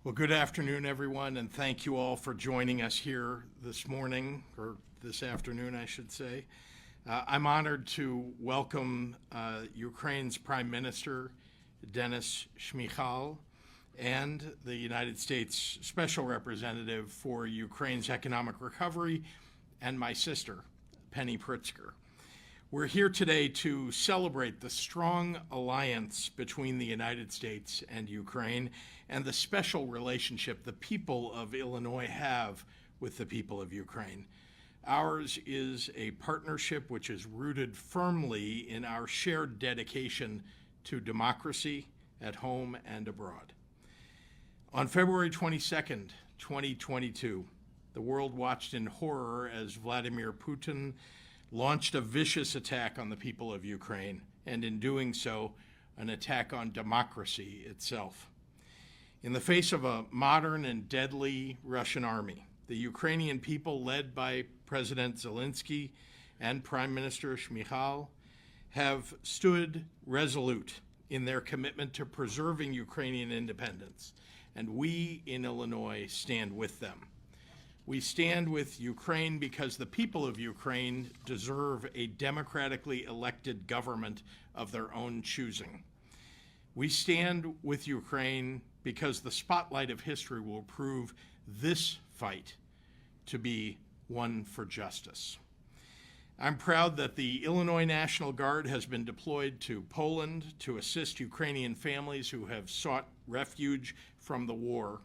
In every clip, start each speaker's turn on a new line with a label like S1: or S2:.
S1: Well, good afternoon, everyone, and thank you all for joining us here this morning, or this afternoon, I should say. I'm honored to welcome Ukraine's Prime Minister, Denis Shmyhal, and the United States Special Representative for Ukraine's Economic Recovery, and my sister, Penny Pritzker. We're here today to celebrate the strong alliance between the United States and Ukraine and the special relationship the people of Illinois have with the people of Ukraine. Ours is a partnership which is rooted firmly in our shared dedication to democracy at home and abroad. On February 22nd, 2022, the world watched in horror as Vladimir Putin launched a vicious attack on the people of Ukraine, and in doing so, an attack on democracy itself. In the face of a modern and deadly Russian army, the Ukrainian people, led by President Zelensky and Prime Minister Shmyhal, have stood resolute in their commitment to preserving Ukrainian independence, and we in Illinois stand with them. We stand with Ukraine because the people of Ukraine deserve a democratically elected government of their own choosing. We stand with Ukraine because the spotlight of history will prove this fight to be one for justice. I'm proud that the Illinois National Guard has been deployed to Poland to assist Ukrainian families who have sought refuge from the war.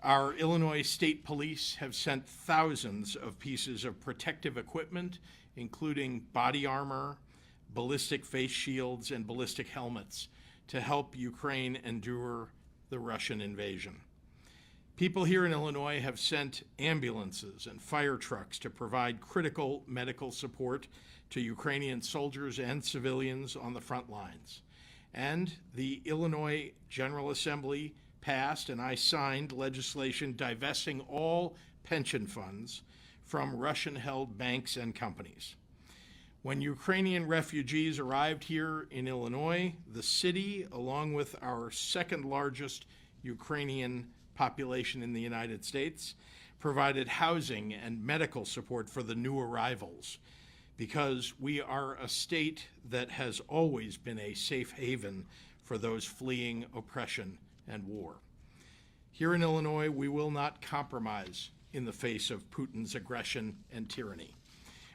S1: Our Illinois State Police have sent thousands of pieces of protective equipment, including body armor, ballistic face shields, and ballistic helmets, to help Ukraine endure the Russian invasion. People here in Illinois have sent ambulances and fire trucks to provide critical medical support to Ukrainian soldiers and civilians on the front lines. And the Illinois General Assembly passed and I signed legislation divesting all pension funds from Russian-held banks and companies. When Ukrainian refugees arrived here in Illinois, the city, along with our second largest Ukrainian population in the United States, provided housing and medical support for the new arrivals, because we are a state that has always been a safe haven for those fleeing oppression and war. Here in Illinois, we will not compromise in the face of Putin's aggression and tyranny.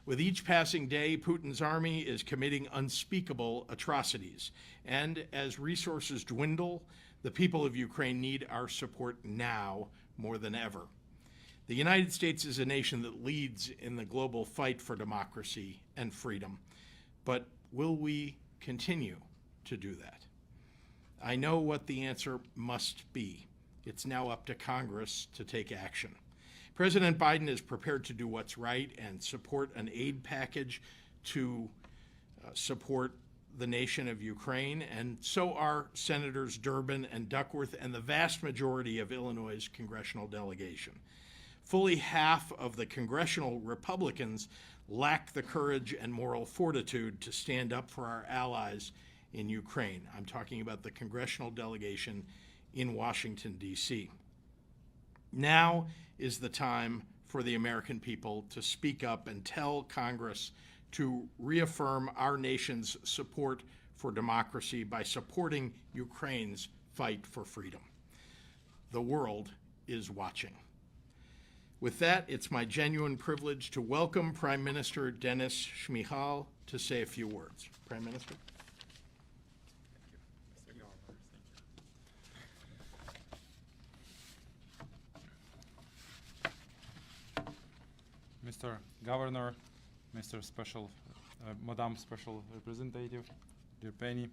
S1: With each passing day, Putin's army is committing unspeakable atrocities, and as resources dwindle, the people of Ukraine need our support now more than ever. The United States is a nation that leads in the global fight for democracy and freedom, but will we continue to do that? I know what the answer must be. It's now up to Congress to take action. President Biden is prepared to do what's right and support an aid package to support the nation of Ukraine, and so are Senators Durbin and Duckworth and the vast majority of Illinois' congressional delegation. Fully half of the congressional Republicans lack the courage and moral fortitude to stand up for our allies in Ukraine. I'm talking about the congressional delegation in Washington, D.C. Now is the time for the American people to speak up and tell Congress to reaffirm our nation's support for democracy by supporting Ukraine's fight for freedom. The world is watching. With that, it's my genuine privilege to welcome Prime Minister Denis Shmyhal to say a few words. Prime Minister.
S2: Mr. Governor, Madam Special Representative, dear Penny,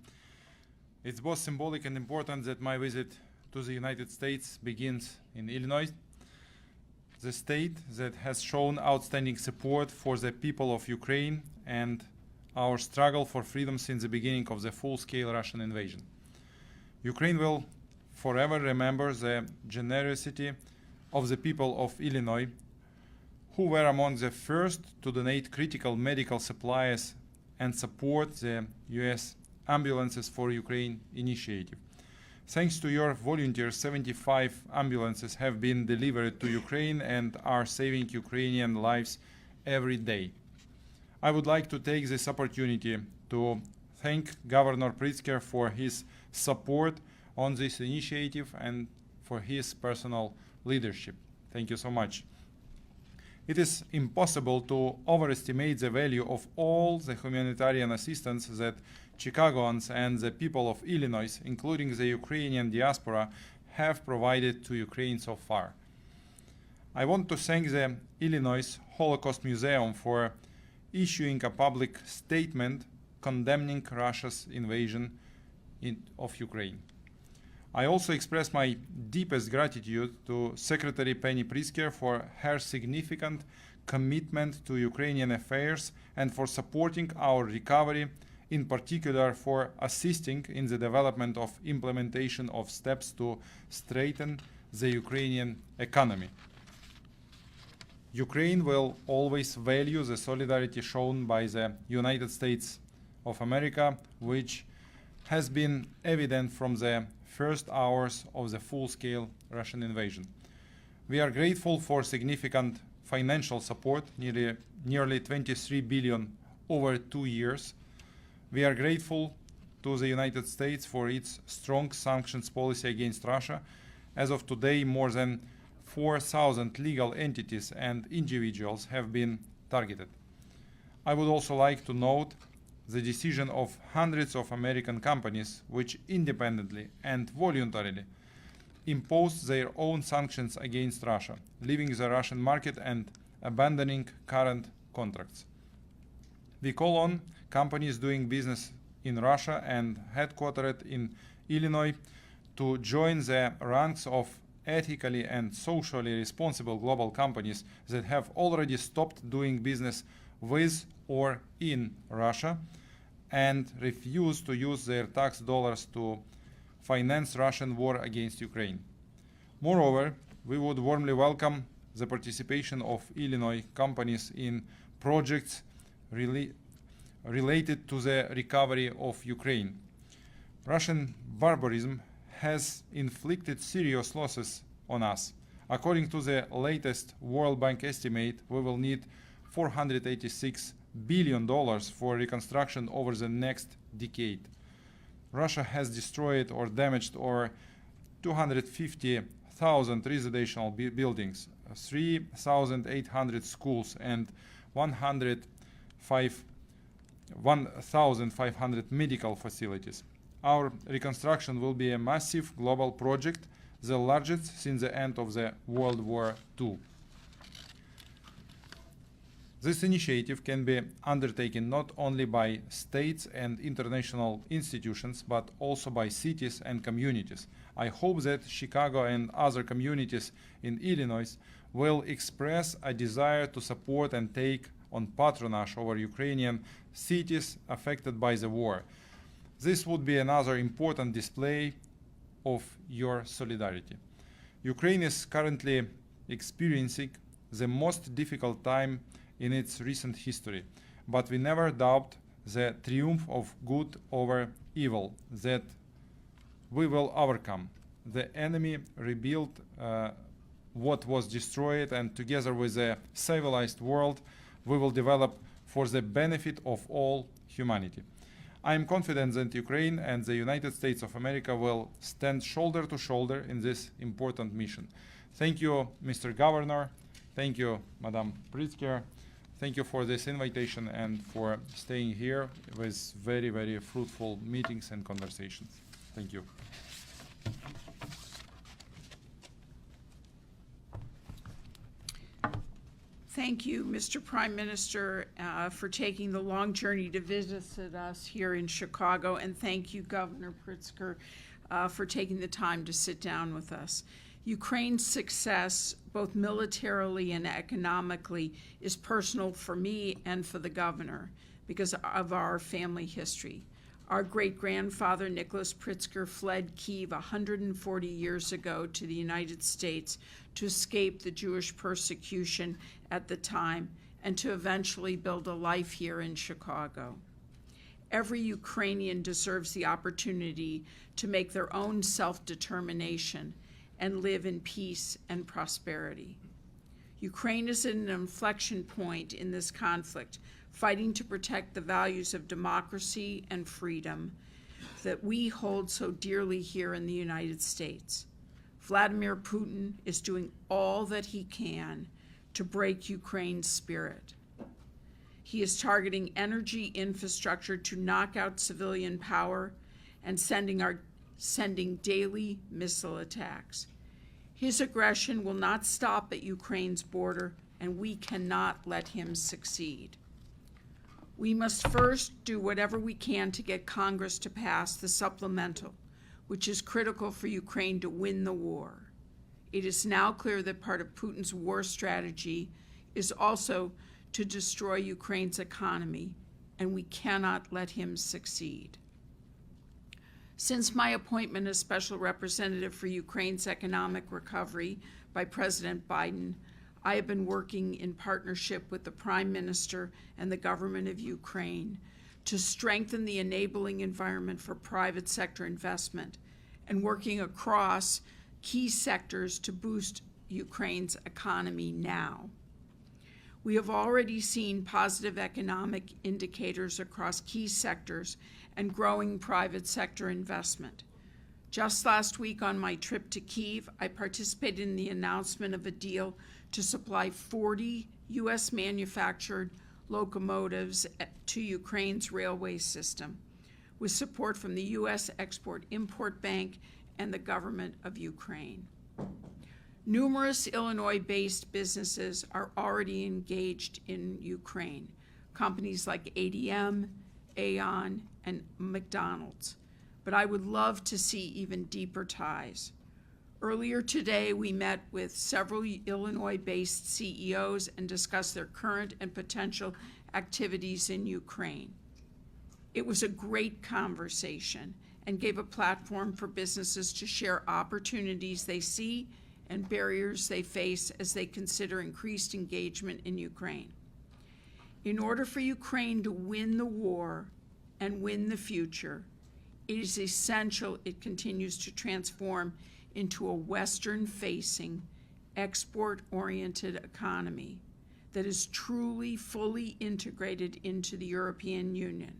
S2: it's both symbolic and important that my visit to the United States begins in Illinois, the state that has shown outstanding support for the people of Ukraine and our struggle for freedom since the beginning of the full-scale Russian invasion. Ukraine will forever remember the generosity of the people of Illinois, who were among the first to donate critical medical supplies and support the U.S. Ambulances for Ukraine initiative. Thanks to your volunteers, 75 ambulances have been delivered to Ukraine and are saving Ukrainian lives every day. I would like to take this opportunity to thank Governor Pritzker for his support on this initiative and for his personal leadership. Thank you so much. It is impossible to overestimate the value of all the humanitarian assistance that Chicagoans and the people of Illinois, including the Ukrainian diaspora, have provided to Ukraine so far. I want to thank the Illinois Holocaust Museum for issuing a public statement condemning Russia's invasion of Ukraine. I also express my deepest gratitude to Secretary Penny Pritzker for her significant commitment to Ukrainian affairs and for supporting our recovery, in particular for assisting in the development of implementation of steps to strengthen the Ukrainian economy. Ukraine will always value the solidarity shown by the United States of America, which has been evident from the first hours of the full-scale Russian invasion. We are grateful for significant financial support, nearly 23 billion over 2 years. We are grateful to the United States for its strong sanctions policy against Russia. As of today, more than 4,000 legal entities and individuals have been targeted. I would also like to note the decision of hundreds of American companies which independently and voluntarily imposed their own sanctions against Russia, leaving the Russian market and abandoning current contracts. We call on companies doing business in Russia and headquartered in Illinois to join the ranks of ethically and socially responsible global companies that have already stopped doing business with or in Russia and refuse to use their tax dollars to finance Russian war against Ukraine. Moreover, we would warmly welcome the participation of Illinois companies in projects related to the recovery of Ukraine. Russian barbarism has inflicted serious losses on us. According to the latest World Bank estimate, we will need $486 billion for reconstruction over the next decade. Russia has destroyed or damaged over 250,000 residential buildings, 3,800 schools, and 1,500 medical facilities. Our reconstruction will be a massive global project, the largest since the end of the World War II. This initiative can be undertaken not only by states and international institutions, but also by cities and communities. I hope that Chicago and other communities in Illinois will express a desire to support and take on patronage over Ukrainian cities affected by the war. This would be another important display of your solidarity. Ukraine is currently experiencing the most difficult time in its recent history, but we never doubt the triumph of good over evil that we will overcome. The enemy rebuilt what was destroyed, and together with the civilized world, we will develop for the benefit of all humanity. I am confident that Ukraine and the United States of America will stand shoulder to shoulder in this important mission. Thank you, Mr. Governor. Thank you, Madam Pritzker. Thank you for this invitation and for staying here with very, very fruitful meetings and conversations. Thank you.
S3: Thank you, Mr. Prime Minister, for taking the long journey to visit us here in Chicago, and thank you, Governor Pritzker, for taking the time to sit down with us. Ukraine's success, both militarily and economically, is personal for me and for the governor because of our family history. Our great-grandfather, Nicholas Pritzker, fled Kyiv 140 years ago to the United States to escape the Jewish persecution at the time and to eventually build a life here in Chicago. Every Ukrainian deserves the opportunity to make their own self-determination and live in peace and prosperity. Ukraine is at an inflection point in this conflict, fighting to protect the values of democracy and freedom that we hold so dearly here in the United States. Vladimir Putin is doing all that he can to break Ukraine's spirit. He is targeting energy infrastructure to knock out civilian power and sending daily missile attacks. His aggression will not stop at Ukraine's border, and we cannot let him succeed. We must first do whatever we can to get Congress to pass the supplemental, which is critical for Ukraine to win the war. It is now clear that part of Putin's war strategy is also to destroy Ukraine's economy, and we cannot let him succeed. Since my appointment as Special Representative for Ukraine's economic recovery by President Biden, I have been working in partnership with the Prime Minister and the government of Ukraine to strengthen the enabling environment for private sector investment and working across key sectors to boost Ukraine's economy now. We have already seen positive economic indicators across key sectors and growing private sector investment. Just last week on my trip to Kyiv, I participated in the announcement of a deal to supply 40 U.S. manufactured locomotives to Ukraine's railway system, with support from the U.S. Export-Import Bank and the government of Ukraine. Numerous Illinois-based businesses are already engaged in Ukraine, companies like ADM, Aon, and McDonald's, but I would love to see even deeper ties. Earlier today, we met with several Illinois-based CEOs and discussed their current and potential activities in Ukraine. It was a great conversation and gave a platform for businesses to share opportunities they see and barriers they face as they consider increased engagement in Ukraine. In order for Ukraine to win the war and win the future, it is essential it continues to transform into a Western-facing, export-oriented economy that is truly fully integrated into the European Union.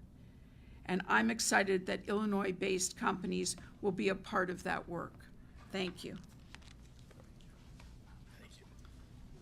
S3: And I'm excited that Illinois-based companies will be a part of that work. Thank you.